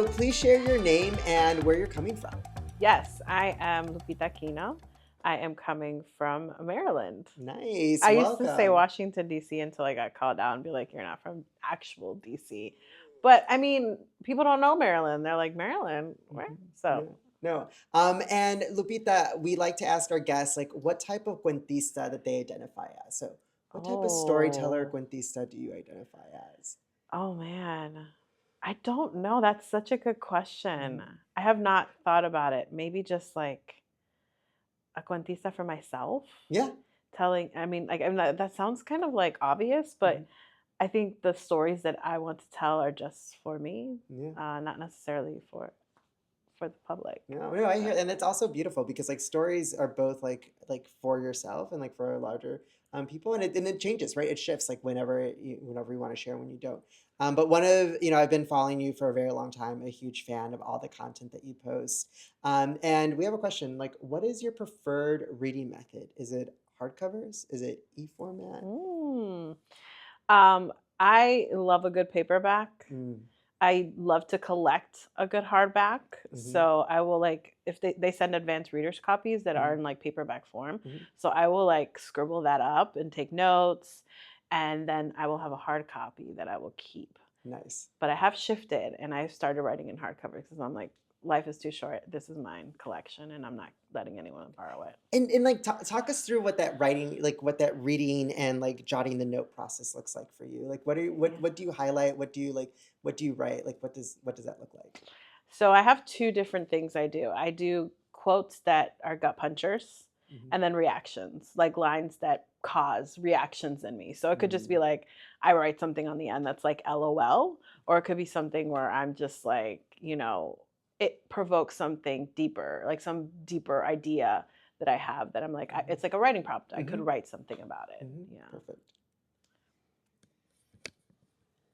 So please share your name and where you're coming from. Yes, I am Lupita Aquino. I am coming from Maryland. Nice. I used to say Welcome. Washington, D.C. until I got called out and be like, you're not from actual D.C. But I mean, people don't know Maryland. They're like, Maryland? Where? So, No. And Lupita, we like to ask our guests, like, what type of cuentista that they identify as. So, what type of storyteller oh, cuentista do you identify as? oh man. I don't know. That's such a good question. I have not thought about it. Maybe just like a cuentista for myself. Yeah. I mean, like, that sounds kind of like obvious, but I think the stories that I want to tell are just for me, Yeah. not necessarily for the public. No, I hear, and it's also beautiful because like stories are both like for yourself and like for a larger people, and it changes, right? It shifts like whenever you want to share, when you don't. But I've been following you for a very long time, a huge fan of all the content that you post. And we have a question, like, what is your preferred reading method? Is it hardcovers? Is it e-format? Mm. I love a good paperback. Mm. I love to collect a good hardback. Mm-hmm. So I will like if they send advanced readers copies that are in like paperback form. So I will like scribble that up and take notes, and then I will have a hard copy that I will keep. Nice. But I have shifted and I started writing in hardcover because I'm like, life is too short. This is mine collection, and I'm not letting anyone borrow it. And like talk us through what that writing, like what that reading and like jotting the note process looks like for you. Like what do you highlight? What do you like? What do you write? Like what does that look like? So I have two different things I do. I do quotes that are gut punchers, and then reactions, like lines that cause reactions in me. So it could just be like I write something on the end that's like LOL, or it could be something where I'm just like, it provokes something deeper, like some deeper idea that I have that I'm like, it's like a writing prompt. I could write something about it. Yeah. Perfect.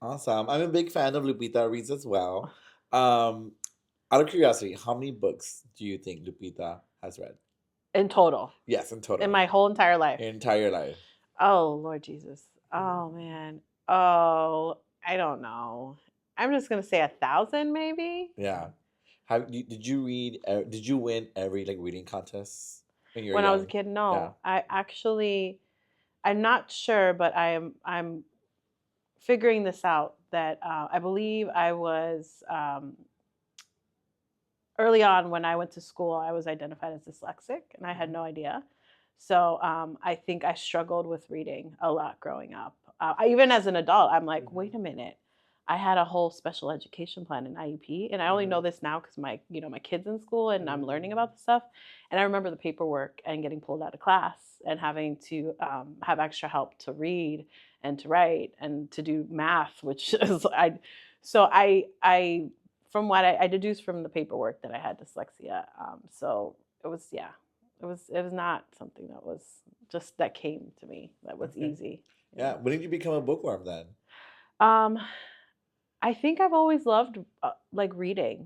Awesome. I'm a big fan of Lupita Reads as well. Out of curiosity, how many books do you think Lupita has read? In total. Yes, in total. In my whole entire life. Entire life. Oh, Lord Jesus. Oh, man. Oh, I don't know. I'm just going to say 1,000 maybe. Yeah. Did you win every like reading contest when I was a kid? No. Yeah. I'm not sure, but I'm figuring this out that I believe I was early on when I went to school, I was identified as dyslexic and I had no idea. So I think I struggled with reading a lot growing up. Even as an adult, I'm like, wait a minute. I had a whole special education plan in IEP, and I only know this now because my kid's in school and I'm learning about the stuff. And I remember the paperwork and getting pulled out of class and having to have extra help to read and to write and to do math, which is I from what I deduced from the paperwork that I had dyslexia. So it was it was not something that was just that came to me that was easy. Yeah. When did you become a bookworm then? I think I've always loved like reading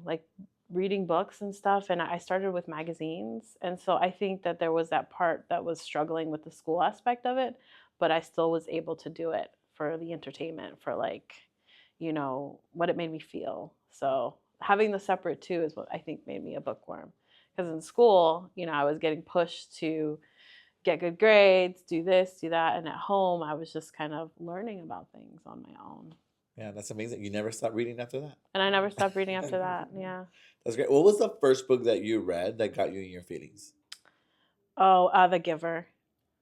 books and stuff, and I started with magazines, and so I think that there was that part that was struggling with the school aspect of it, but I still was able to do it for the entertainment, for like, what it made me feel. So having the separate two is what I think made me a bookworm, because in school, I was getting pushed to get good grades, do this, do that, and at home I was just kind of learning about things on my own. Yeah, that's amazing. You never stopped reading after that. And I never stopped reading after that. Yeah. That's great. What was the first book that you read that got you in your feelings? Oh, The Giver.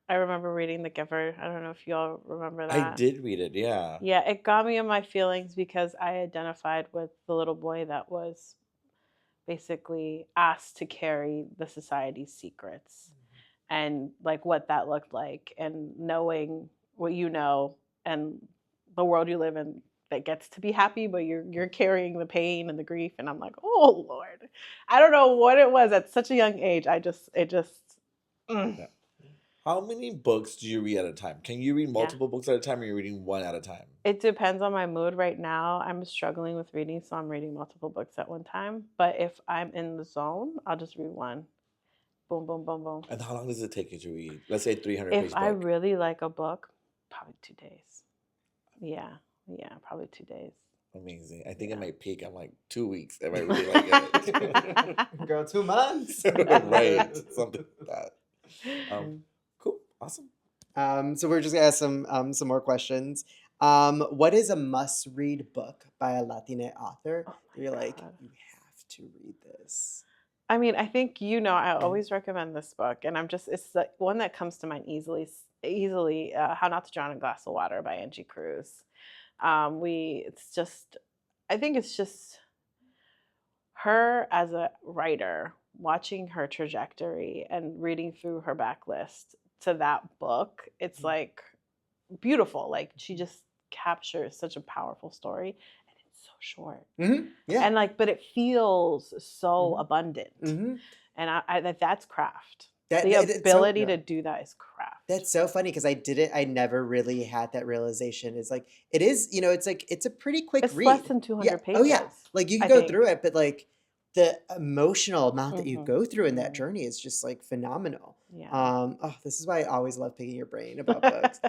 I remember reading The Giver. I don't know if y'all remember that. I did read it, yeah. Yeah, it got me in my feelings because I identified with the little boy that was basically asked to carry the society's secrets, and like what that looked like, and knowing what and the world you live in that gets to be happy, but you're carrying the pain and the grief, and I'm like, oh Lord, I don't know what it was at such a young age. Yeah. How many books do you read at a time? Can you read multiple books at a time, or are you reading one at a time? It depends on my mood. Right now, I'm struggling with reading, so I'm reading multiple books at one time. But if I'm in the zone, I'll just read one. Boom, boom, boom, boom. And how long does it take you to read? Let's say 300 If page book. I really like a book, probably 2 days. Yeah, probably 2 days. Amazing. I think Yeah. at my peak, I'm like 2 weeks if I really like it. Girl, 2 months. Right. Something like that. Cool. Awesome. So we're just gonna ask some more questions. What is a must-read book by a Latina author? Oh my You're like, God. you have to read this. I mean, I think I Mhm. always recommend this book, and it's the one that comes to mind easily. How Not to Drown in a Glass of Water by Angie Cruz. It's just, I think it's just her as a writer, watching her trajectory and reading through her backlist to that book. It's like beautiful. Like she just captures such a powerful story, and it's so short. Yeah. And but it feels so Mhm. abundant. Mhm. And that's craft. That The it's so ability to good. do that is craft. That's so funny because I never really had that realization. It's like it is, it's like it's a pretty quick It's less read. than Yeah. 200 Oh yeah. pages, Like you can I go through think. it, but like the emotional amount that you Mhm, go through in that mhm. journey is just like phenomenal. Yeah. Oh, this is why I always love picking your brain about books.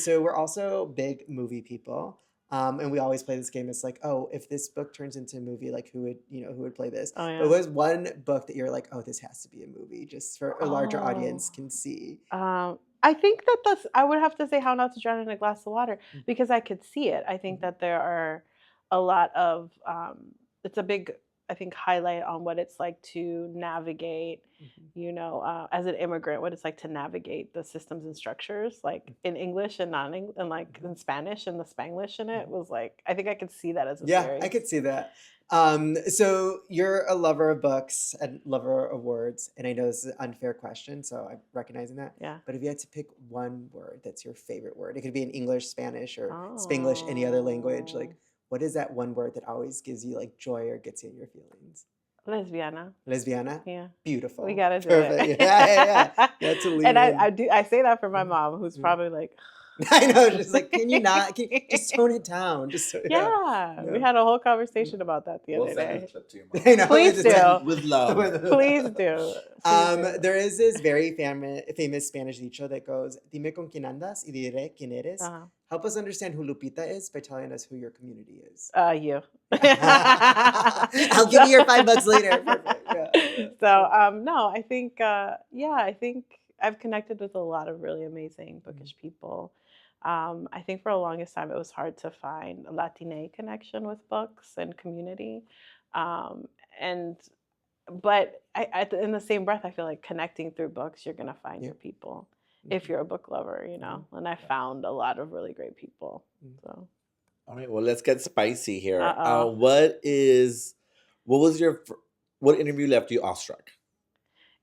So we're also big movie people. And we always play this game. It's like, oh, if this book turns into a movie, like who would play this? Oh But yeah. was one book that you're like, oh, this has to be a movie, just for a larger audience Oh. can see. I think that's I would have to say How Not to Drown in a Glass of Water Mm. because I could see it. I think Mhm. that there are a lot of it's a big, I think, highlight on what it's like to navigate, as an immigrant, what it's like to navigate the systems and structures, like in English and non English, and like in Spanish, and the Spanglish in it was like, I think I could see that as a Yeah, I series. could see that. So you're a lover of books and lover of words, and I know this is an unfair question, so I'm recognizing that. Yeah. But if you had to pick one word that's your favorite word, it could be in English, Spanish, or Spanglish, any other language. Like, Oh, what is that one word that always gives you like joy or gets you in your feelings? lesbiana. Lesbiana? Yeah. We Beautiful. gotta do Perfect. it. Yeah. You have to lean And in. I say that for my Mhm. mom, who's Mhm. probably like, I know. She's like, can you not? Can you just tone it down? Just so, yeah. yeah. We Yeah. had a whole conversation about that the We'll other send day. this clip to your mom. I know. Please It's do. With love. Please do. Please do. There is this very famous Spanish dicho that goes, Dime con quién andas y diré quién eres. Uh-huh. Help us understand who Lupita is by telling us who your community is. You. I'll give you your $5 later. Perfect. Yeah. So, no, I think, I think I've connected with a lot of really amazing bookish people. I think for the longest time it was hard to find a Latine connection with books and community. Um, and but in the same breath, I feel like connecting through books, you're gonna find Yeah. your people if you're a book lover, And I found a lot of really great people. So, All right, well, let's get spicy here. uh-oh. What interview left you awestruck?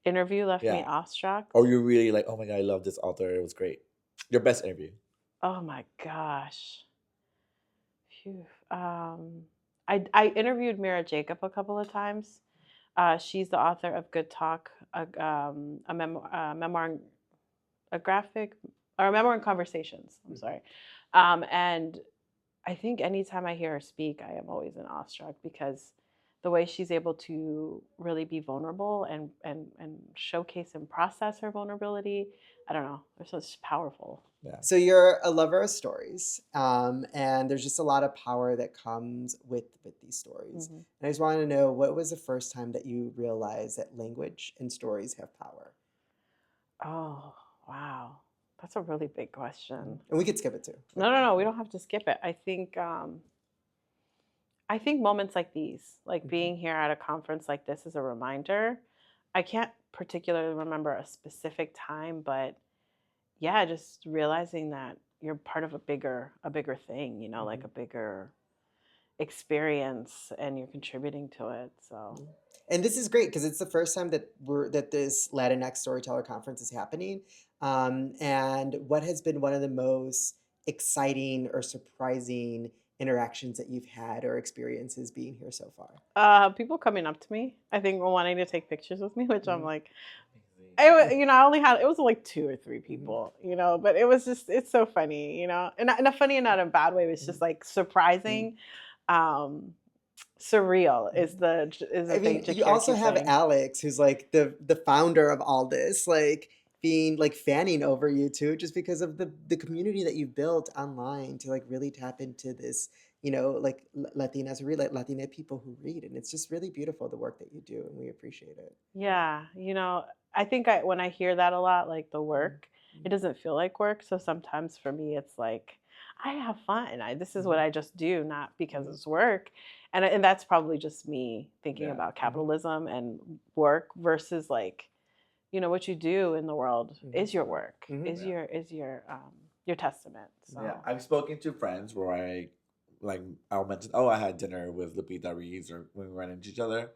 Interview left me Yeah. awestruck. Or you really like, oh my God, I love this author. It was great. Your best interview. Oh my gosh. Phew. I interviewed Mira Jacob a couple of times. She's the author of Good Talk, a memoir, a graphic, or a memoir and conversations. I'm sorry. And I think anytime I hear her speak, I am always in awestruck because the way she's able to really be vulnerable and showcase and process her vulnerability, I don't know, it's just powerful. Yeah. So you're a lover of stories, and there's just a lot of power that comes with these stories. Mhm. And I just want to know, what was the first time that you realized that language and stories have power? Oh, wow. That's a really big question. And we could skip it too. No, we don't have to skip it. I think moments like these, like Mhm. being here at a conference like this is a reminder. I can't particularly remember a specific time, but yeah, just realizing that you're part of a bigger thing, like a bigger experience and you're contributing to it. So And this is great because it's the first time that this Latinx Storyteller Conference is happening. And what has been one of the most exciting or surprising interactions that you've had or experiences being here so far? people coming up to me, I think wanting to take pictures with me, which I'm Mhm. like, I only had, it was like 2 or 3 people, but it's so funny, and not funny and not in a bad way. It's just like surprising, surreal is the I thing mean, to you also keep have saying. Alex, who's like the founder of all this, like being like fanning over you too, just because of the community that you've built online to like really tap into like Latinas read, like Latina people who read, and it's just really beautiful the work that you do, and we appreciate it. Yeah, I think when I hear that a lot, like the work, it doesn't feel like work. So sometimes for me, it's like I have fun. This is what I just do, not because it's work. And that's probably just me thinking about capitalism and work versus like, what you do in the world is your work, is your testament. So Yeah, I've spoken to friends where I'll mention, oh, I had dinner with Lupita Reads, or when we ran into each other,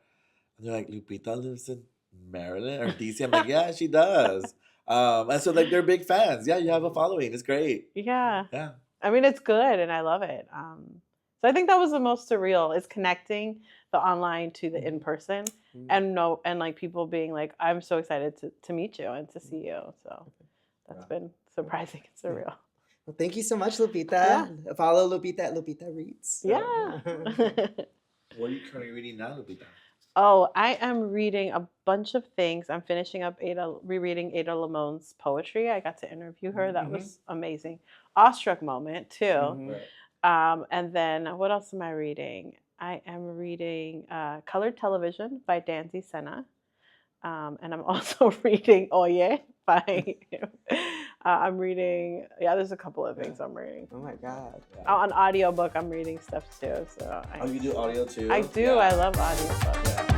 and they're like, Lupita lives in Maryland or DC. I'm like, yeah, she does. And so like they're big fans. Yeah, you have a following. It's great. yeah. Yeah. I mean, it's good and I love it. So I think that was the most surreal, is connecting the online to the in-person, and like people being like, I'm so excited to meet you and to see you. So that's been surprising and surreal. Well, thank you so much, Lupita. Follow Lupita at Lupita Reads. Yeah. What are you currently reading now, Lupita? Oh, I am reading a bunch of things. I'm finishing up rereading Ada Lamone's poetry. I got to interview her. That was amazing. Awestruck moment too. And then what else am I reading? I am reading Colored Television by Danzy Senna. And I'm also reading Oye by I'm reading, there's a couple of things I'm reading. Oh my God. On audiobook, I'm reading stuff too. So you do audio too? I do. I love audiobooks.